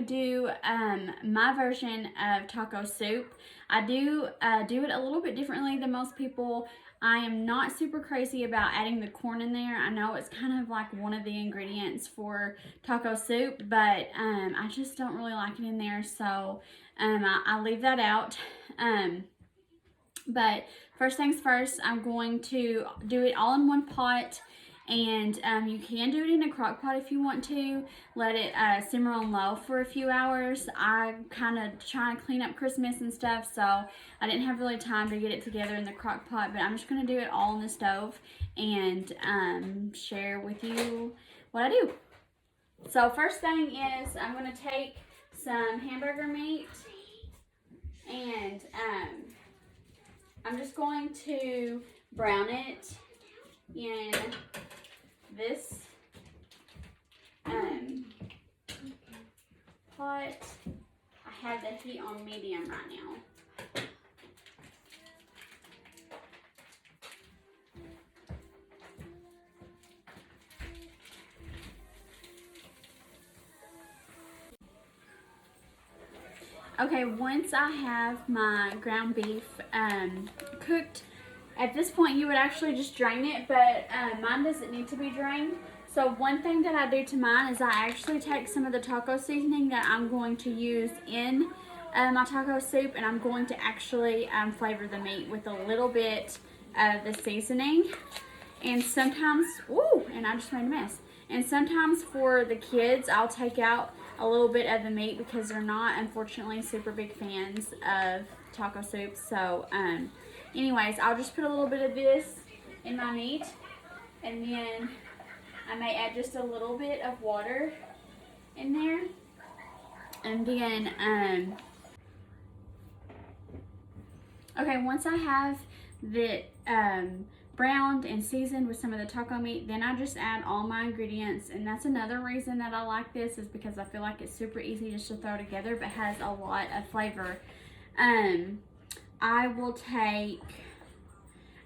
do my version of taco soup. I do it a little bit differently than most people. I am not super crazy about adding the corn in there. I know it's kind of like one of the ingredients for taco soup, but I just don't really like it in there, so I leave that out. But first things first, I'm going to do it all in one pot. And you can do it in a crock pot if you want to. Let it simmer on low for a few hours. I kind of trying to clean up Christmas and stuff, so I didn't have really time to get it together in the crock pot. But I'm just going to do it all on the stove and share with you what I do. So first thing is I'm going to take some hamburger meat, and I'm just going to brown it in this pot. I have the heat on medium right now. Okay, once I have my ground beef cooked, at this point you would actually just drain it, but mine doesn't need to be drained. So one thing that I do to mine is I actually take some of the taco seasoning that I'm going to use in my taco soup, and I'm going to actually flavor the meat with a little bit of the seasoning. And sometimes, ooh, and I just made a mess. And sometimes for the kids, I'll take out a little bit of the meat because they're not, unfortunately, super big fans of taco soup. So, anyways, I'll just put a little bit of this in my meat, and then I may add just a little bit of water in there. And then, okay, once I have the browned and seasoned with some of the taco meat, then I just add all my ingredients. And that's another reason that I like this, is because I feel like it's super easy just to throw together, but has a lot of flavor.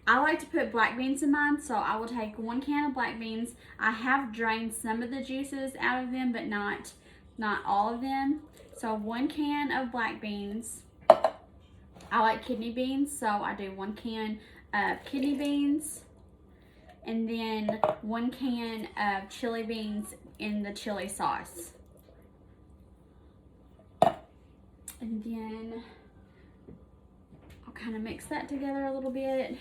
I like to put black beans in mine, so I will take 1 can of black beans. I have drained some of the juices out of them, but not all of them. So 1 can of black beans. I like kidney beans, so I do 1 can of kidney beans, and then 1 can of chili beans in the chili sauce. And then I'll kind of mix that together a little bit.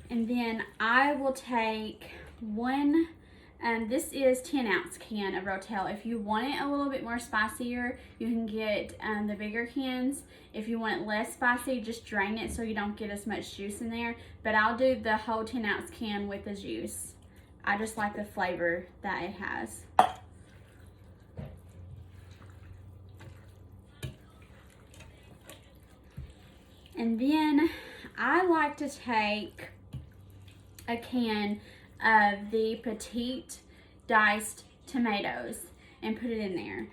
And then I will take this is 10-ounce can of rotel. If you want it a little bit more spicier, you can get the bigger cans. If you want it less spicy, just drain it so you don't get as much juice in there. But I'll do the whole 10-ounce can with the juice. I just like the flavor that it has. And then I like to take a can of the petite diced tomatoes and put it in there.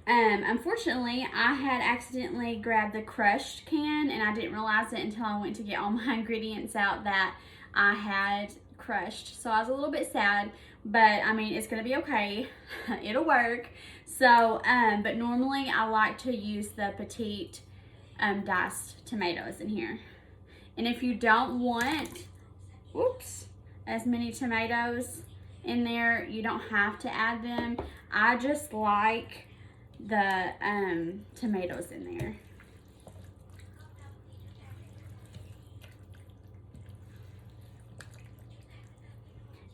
Unfortunately, I had accidentally grabbed the crushed can, and I didn't realize it until I went to get all my ingredients out that I had crushed. So I was a little bit sad, but I mean, it's gonna be okay. It'll work. So, but normally I like to use the petite diced tomatoes in here. And if you don't want, as many tomatoes in there, you don't have to add them. I just like the tomatoes in there.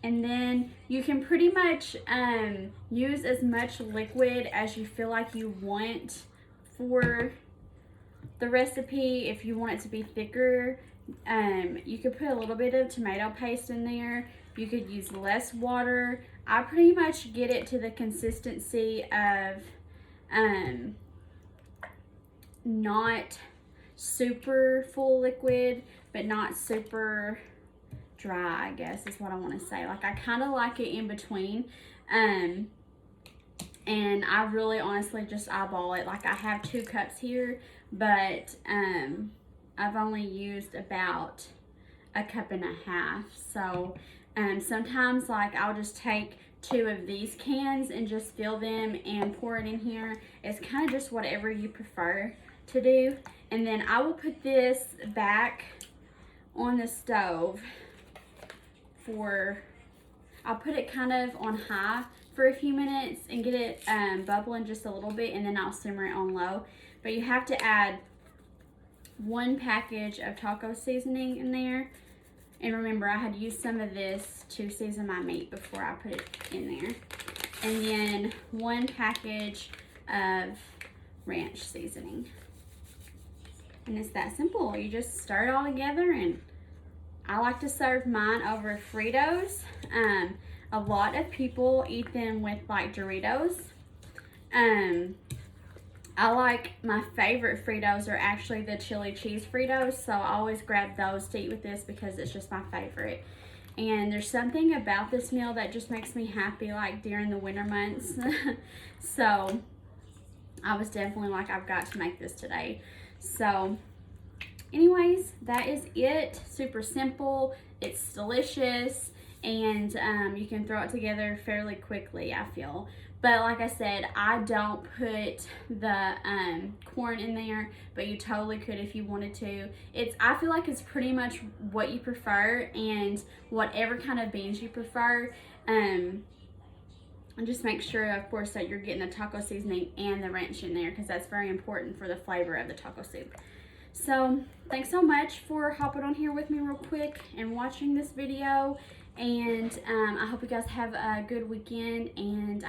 And then you can pretty much use as much liquid as you feel like you want for the recipe. If you want it to be thicker, you could put a little bit of tomato paste in there. You could use less water. I pretty much get it to the consistency of not super full liquid, but not super dry, I guess is what I want to say. Like, I kind of like it in between. And I really honestly just eyeball it. Like, I have 2 cups here, but I've only used about 1.5 cups. So Sometimes like I'll just take 2 of these cans and just fill them and pour it in here. It's kind of just whatever you prefer to do. And then I will put this back on the stove I'll put it kind of on high for a few minutes and get it bubbling just a little bit, and then I'll simmer it on low. But you have to add 1 package of taco seasoning in there. And remember, I had used some of this to season my meat before I put it in there. And then 1 package of ranch seasoning. And it's that simple. You just stir it all together, and I like to serve mine over Fritos. A lot of people eat them with like Doritos. My favorite Fritos are actually the chili cheese Fritos, so I always grab those to eat with this because it's just my favorite. And there's something about this meal that just makes me happy, like during the winter months. So I was definitely like, I've got to make this today. So anyways, that is it. Super simple. It's delicious, and you can throw it together fairly quickly, I feel. But like I said, I don't put the corn in there, but you totally could if you wanted to. I feel like it's pretty much what you prefer, and whatever kind of beans you prefer. And just make sure, of course, that you're getting the taco seasoning and the ranch in there, because that's very important for the flavor of the taco soup. So thanks so much for hopping on here with me real quick and watching this video. And I hope you guys have a good weekend, and